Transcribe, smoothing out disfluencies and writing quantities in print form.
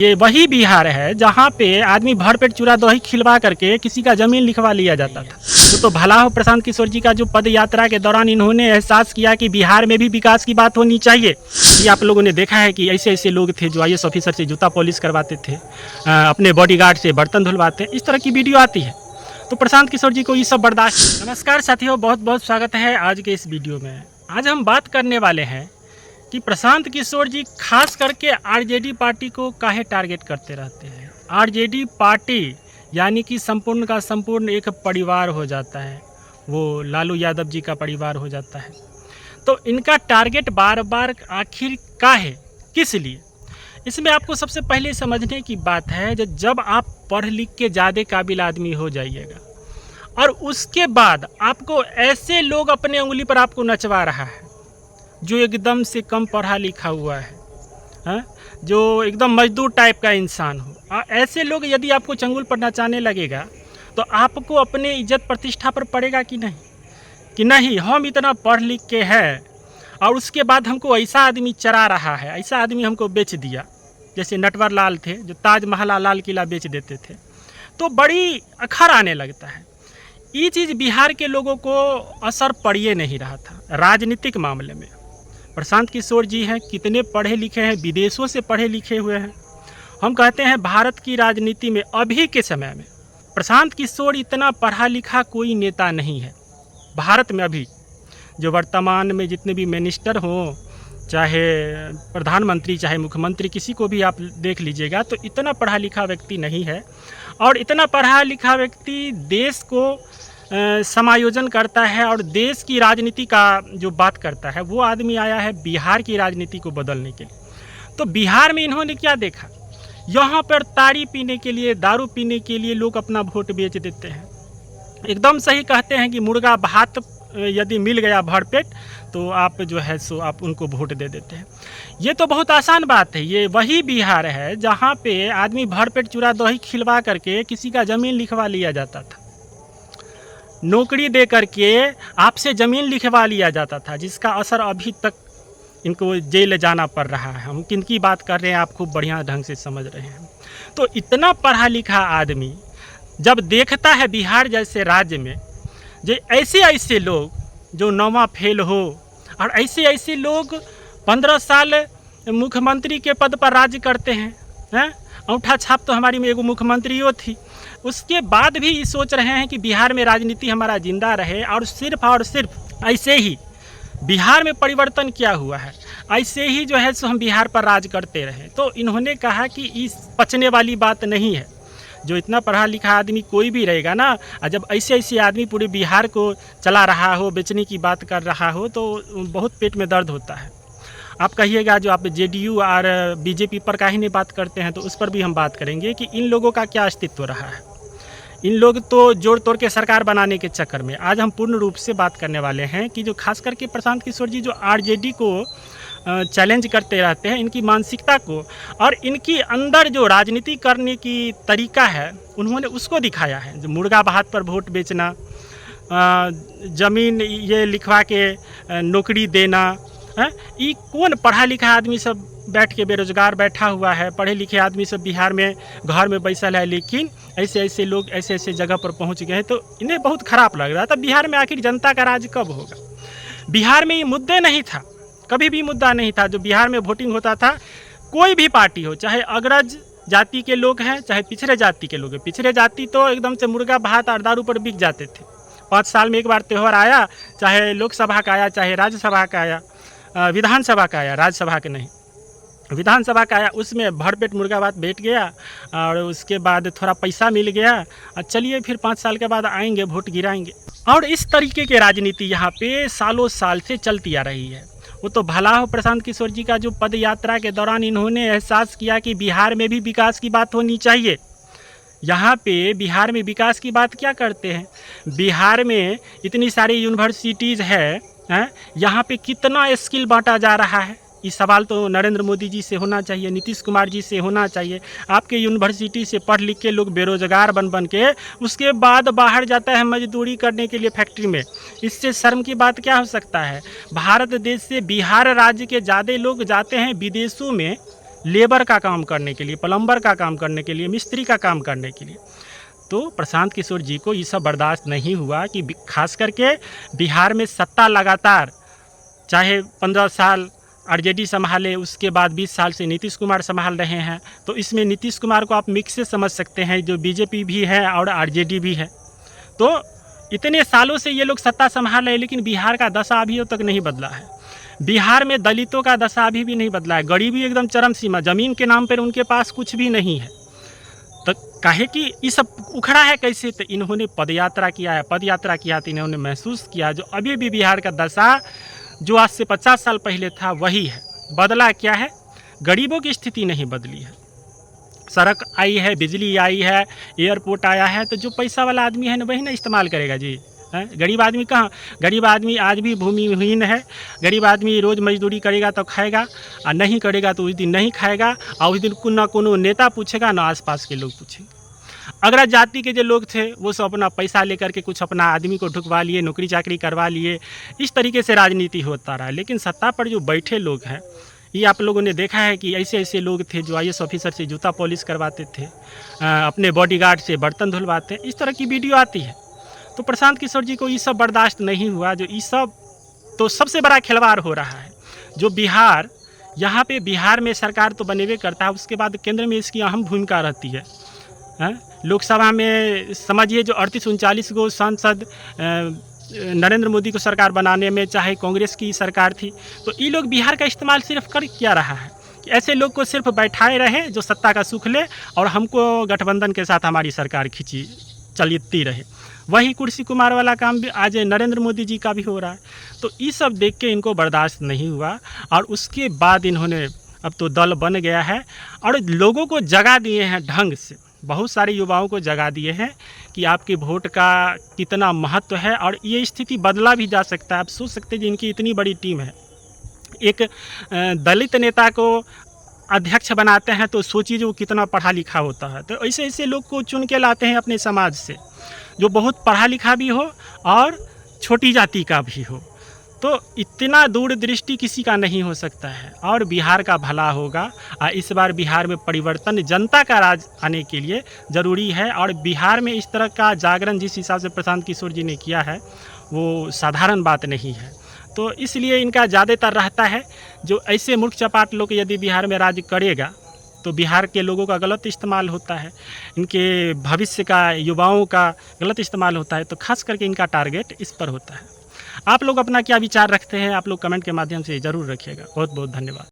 ये वही बिहार है जहाँ पे आदमी भरपेट चूरा दही खिलवा करके किसी का जमीन लिखवा लिया जाता था। तो भला हो प्रशांत किशोर जी का जो पद यात्रा के दौरान इन्होंने एहसास किया कि बिहार में भी विकास की बात होनी चाहिए। ये आप लोगों ने देखा है कि ऐसे ऐसे लोग थे जो IAS ऑफिसर से जूता पॉलिश करवाते थे, अपने बॉडीगार्ड से बर्तन धुलवाते, इस तरह की वीडियो आती है। तो प्रशांत किशोर जी को ये सब बर्दाश्त। नमस्कार साथियों, बहुत बहुत स्वागत है आज के इस वीडियो में। आज हम बात करने वाले हैं कि प्रशांत किशोर जी खास करके RJD पार्टी को काहे टारगेट करते रहते हैं। RJD पार्टी यानी कि संपूर्ण का संपूर्ण एक परिवार हो जाता है, वो लालू यादव जी का परिवार हो जाता है। तो इनका टारगेट बार बार आखिर काहे, किस लिए? इसमें आपको सबसे पहले समझने की बात है जब आप पढ़ लिख के ज़्यादा काबिल आदमी हो जाइएगा और उसके बाद आपको ऐसे लोग अपने उंगली पर आपको नचवा रहा है जो एकदम से कम पढ़ा लिखा हुआ है, जो एकदम मजदूर टाइप का इंसान हो, ऐसे लोग यदि आपको चंगुल पर नचाने लगेगा तो आपको अपने इज्जत प्रतिष्ठा पर पड़ेगा कि नहीं हम इतना पढ़ लिख के हैं और उसके बाद हमको ऐसा आदमी चरा रहा है, ऐसा आदमी हमको बेच दिया। जैसे नटवर लाल थे जो ताजमहल लाल किला बेच देते थे, तो बड़ी अखर आने लगता है। ये चीज़ बिहार के लोगों को असर पड़िए नहीं रहा था। राजनीतिक मामले में प्रशांत किशोर जी हैं, कितने पढ़े लिखे हैं, विदेशों से पढ़े लिखे हुए हैं। हम कहते हैं भारत की राजनीति में अभी के समय में प्रशांत किशोर इतना पढ़ा लिखा कोई नेता नहीं है भारत में। अभी जो वर्तमान में जितने भी मिनिस्टर हों, चाहे प्रधानमंत्री चाहे मुख्यमंत्री, किसी को भी आप देख लीजिएगा तो इतना पढ़ा लिखा व्यक्ति नहीं है। और इतना पढ़ा लिखा व्यक्ति देश को समायोजन करता है और देश की राजनीति का जो बात करता है, वो आदमी आया है बिहार की राजनीति को बदलने के लिए। तो बिहार में इन्होंने क्या देखा, यहाँ पर ताड़ी पीने के लिए, दारू पीने के लिए लोग अपना वोट बेच देते हैं। एकदम सही कहते हैं कि मुर्गा भात यदि मिल गया भरपेट तो आप जो है सो आप उनको वोट दे देते हैं। ये तो बहुत आसान बात है। ये वही बिहार है जहाँ पे आदमी भरपेट चूरा दही खिलवा करके किसी का ज़मीन लिखवा लिया जाता था, नौकरी दे करके आपसे ज़मीन लिखवा लिया जाता था, जिसका असर अभी तक इनको जेल जाना पड़ रहा है। हम किन की बात कर रहे हैं आप खूब बढ़िया ढंग से समझ रहे हैं। तो इतना पढ़ा लिखा आदमी जब देखता है बिहार जैसे राज्य में जो ऐसे लोग जो 9वां फेल हो और ऐसे लोग 15 साल मुख्यमंत्री के पद पर राज्य करते हैं, अंगूठा छाप तो हमारी में एगो मुख्यमंत्री वो थी। उसके बाद भी ये सोच रहे हैं कि बिहार में राजनीति हमारा जिंदा रहे और सिर्फ ऐसे ही बिहार में परिवर्तन क्या हुआ है, ऐसे ही जो है सो हम बिहार पर राज करते रहे। तो इन्होंने कहा कि इस पचने वाली बात नहीं है। जो इतना पढ़ा लिखा आदमी कोई भी रहेगा ना, और जब ऐसे आदमी पूरे बिहार को चला रहा हो, बेचने की बात कर रहा हो, तो बहुत पेट में दर्द होता है। आप कहिएगा जो आप JDU और BJP पर काहे नहीं बात करते हैं, तो उस पर भी हम बात करेंगे कि इन लोगों का क्या अस्तित्व रहा है। इन लोग तो जोड़ तोड़ के सरकार बनाने के चक्कर में आज हम पूर्ण रूप से बात करने वाले हैं कि जो खास करके प्रशांत किशोर जी जो RJD को चैलेंज करते रहते हैं, इनकी मानसिकता को और इनकी अंदर जो राजनीति करने की तरीका है उन्होंने उसको दिखाया है। जो मुर्गा भात पर वोट बेचना, ज़मीन ये लिखवा के नौकरी देना, ये कौन पढ़ा लिखा आदमी सब बैठ के बेरोजगार बैठा हुआ है। पढ़े लिखे आदमी सब बिहार में घर में बैसल है, लेकिन ऐसे लोग ऐसे जगह पर पहुंच गए तो इन्हें बहुत ख़राब लग रहा था। बिहार में आखिर जनता का राज कब होगा? बिहार में ये मुद्दे नहीं था, कभी भी मुद्दा नहीं था। जो बिहार में वोटिंग होता था, कोई भी पार्टी हो, चाहे अग्रज जाति के लोग हैं चाहे पिछड़े जाति के लोग हैं। पिछड़े जाति तो एकदम से मुर्गा भात और दारू पर बिक जाते थे। 5 साल में एक बार त्यौहार आया, चाहे लोकसभा का आया चाहे राज्यसभा का आया, विधानसभा का आया, राज्यसभा के नहीं, विधानसभा का आया, उसमें भरपेट मुर्गा भात बैठ गया और उसके बाद थोड़ा पैसा मिल गया और चलिए फिर 5 साल के बाद आएंगे वोट गिराएंगे। और इस तरीके की राजनीति यहाँ पे सालों साल से चलती आ रही है। वो तो भला हो प्रशांत किशोर जी का जो पद यात्रा के दौरान इन्होंने एहसास किया कि बिहार में भी विकास की बात होनी चाहिए। यहाँ पे बिहार में विकास की बात क्या करते हैं? बिहार में इतनी सारी यूनिवर्सिटीज़ है, यहाँ पे कितना स्किल बांटा जा रहा है? ये सवाल तो नरेंद्र मोदी जी से होना चाहिए, नीतीश कुमार जी से होना चाहिए। आपके यूनिवर्सिटी से पढ़ लिख के लोग बेरोजगार बन के उसके बाद बाहर जाता है मजदूरी करने के लिए फैक्ट्री में। इससे शर्म की बात क्या हो सकता है? भारत देश से बिहार राज्य के ज़्यादा लोग जाते हैं विदेशों में लेबर का काम करने के लिए, प्लम्बर का काम करने के लिए, मिस्त्री का काम करने के लिए। तो प्रशांत किशोर जी को ये सब बर्दाश्त नहीं हुआ कि खास करके बिहार में सत्ता लगातार, चाहे 15 साल आरजेडी संभाले, उसके बाद 20 साल से नीतीश कुमार संभाल रहे हैं। तो इसमें नीतीश कुमार को आप मिक्स से समझ सकते हैं, जो बीजेपी भी है और आरजेडी भी है। तो इतने सालों से ये लोग सत्ता संभाल रहे हैं, लेकिन बिहार का दशा अभी तक नहीं बदला है। बिहार में दलितों का दशा अभी भी नहीं बदला है। गरीबी एकदम चरम सीमा, ज़मीन के नाम पर उनके पास कुछ भी नहीं है। तो काहे कि ये सब उखड़ा है कैसे? तो इन्होंने पदयात्रा किया है। पदयात्रा किया तो इन्होंने महसूस किया जो अभी भी बिहार का दशा जो आज से 50 साल पहले था वही है। बदला क्या है? गरीबों की स्थिति नहीं बदली है। सड़क आई है, बिजली आई है, एयरपोर्ट आया है, तो जो पैसा वाला आदमी है ना वही ना इस्तेमाल करेगा जी। गरीब आदमी कहाँ? गरीब आदमी आज भी भूमिहीन है। गरीब आदमी रोज़ मजदूरी करेगा तो खाएगा, और नहीं करेगा तो उस दिन नहीं खाएगा, और उस दिन ना कोनो नेता पूछेगा ना आसपास के लोग पूछेंगे। अगर जाति के जो लोग थे वो सब अपना पैसा लेकर के कुछ अपना आदमी को ढुकवा लिए, नौकरी चाकरी करवा लिए, इस तरीके से राजनीति होता रहा। लेकिन सत्ता पर जो बैठे लोग हैं, ये आप लोगों ने देखा है कि ऐसे ऐसे लोग थे जो IAS ऑफिसर से जूता पॉलिश करवाते थे, अपने बॉडीगार्ड से बर्तन धुलवाते, इस तरह की वीडियो आती है। तो प्रशांत किशोर जी को ये सब बर्दाश्त नहीं हुआ। जो ये सब तो सबसे बड़ा खिलवाड़ हो रहा है। जो बिहार, यहाँ पे बिहार में सरकार तो बनेवे करता है, उसके बाद केंद्र में इसकी अहम भूमिका रहती है। लोकसभा में समझिए जो 38-39 गो सांसद नरेंद्र मोदी को सरकार बनाने में, चाहे कांग्रेस की सरकार थी, तो ये लोग बिहार का इस्तेमाल सिर्फ कर क्या रहा है कि ऐसे लोग को सिर्फ बैठाए रहे जो सत्ता का सुख ले, और हमको गठबंधन के साथ हमारी सरकार खींची चलती रहे। वही कुर्सी कुमार वाला काम भी आज नरेंद्र मोदी जी का भी हो रहा है। तो ये सब देख के इनको बर्दाश्त नहीं हुआ, और उसके बाद इन्होंने, अब तो दल बन गया है और लोगों को जगा दिए हैं ढंग से। बहुत सारे युवाओं को जगा दिए हैं कि आपके वोट का कितना महत्व है, और ये स्थिति बदला भी जा सकता है। आप सोच सकते हैं जिनकी इतनी बड़ी टीम है, एक दलित नेता को अध्यक्ष बनाते हैं तो सोचिए जो कितना पढ़ा लिखा होता है। तो ऐसे ऐसे लोग को चुन के लाते हैं अपने समाज से, जो बहुत पढ़ा लिखा भी हो और छोटी जाति का भी हो। तो इतना दूरदृष्टि किसी का नहीं हो सकता है, और बिहार का भला होगा। इस बार बिहार में परिवर्तन, जनता का राज आने के लिए ज़रूरी है। और बिहार में इस तरह का जागरण जिस हिसाब से प्रशांत किशोर जी ने किया है वो साधारण बात नहीं है। तो इसलिए इनका ज़्यादातर रहता है जो ऐसे मूर्ख चपाट लोग यदि बिहार में राज करेगा तो बिहार के लोगों का गलत इस्तेमाल होता है, इनके भविष्य का, युवाओं का गलत इस्तेमाल होता है। तो खास करके इनका टारगेट इस पर होता है। आप लोग अपना क्या विचार रखते हैं, आप लोग कमेंट के माध्यम से ज़रूर रखिएगा। बहुत बहुत धन्यवाद।